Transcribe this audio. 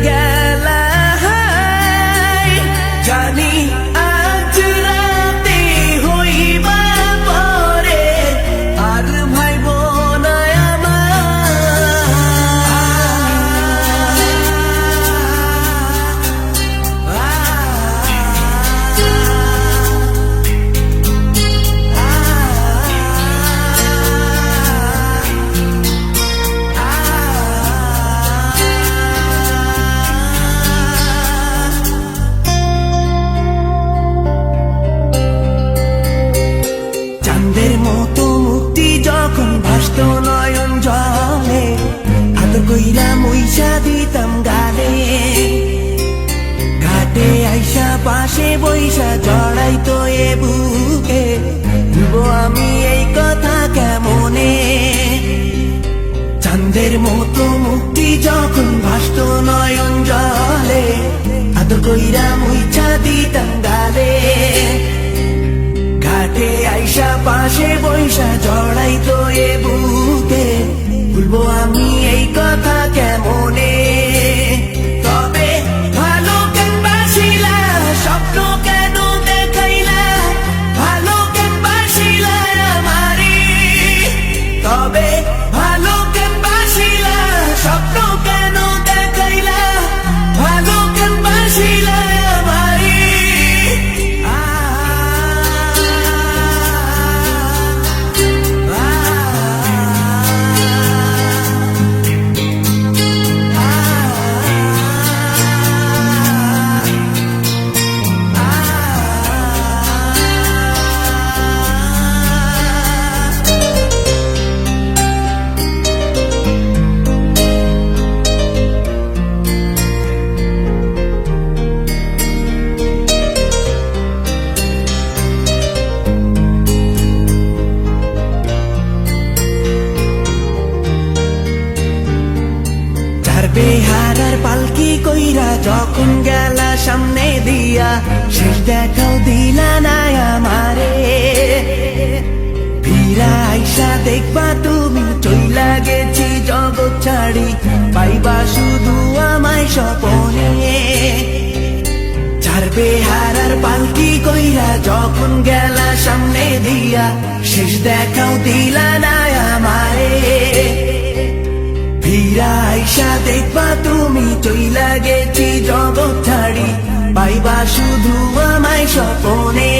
গেলা জানি আজ রাতে হইবা পরে আর ভাইব না চাঁদের মতো মুক্তি যখন ভাসত নয়ন জলে আদর কইরা মুইসা দিতাম গালে ঘাটে আইসা পাশে বইসা জড়াইতো এ বুকে ভুলবো আমি এই কথা কেমনে চাঁদের মতো মুক্তি যখন ভাসত নয়ন জলে আদর কইরা মুইসা দিতাম গালে ঘাটে আইসা পাশে বইসা জড়াইতো এ বুকে ভুলবো আমি এই কথা কেমনে তবে ভালো কেন বাসিলা স্বপ্ন কেন দেখাইলা ভালো কেন বাসিলা আমারে তবে ভালো কেন বাসিলা স্বপ্ন কেন দেখাইলা ভালো কেন বাসিলা আমারে বেহারার পালকি কইরা যখন গেলা সামনে দিয়া শেষ দেখাও দিলা না আমারে ফিরা আইসা দেখবা তুমি চইলা গেছি জগৎ ছাড়ি পাইবা শুধু আমায় স্বপনে চার বেহারার পালকি কইরা যখন গেলা সামনে দিয়া শেষ দেখাও দিলা না আমারে ফিরা আইসা দেখবা তুমি চইলা গেছি জগৎ ছাড়ি পাইবা শুধু আমায় স্বপনে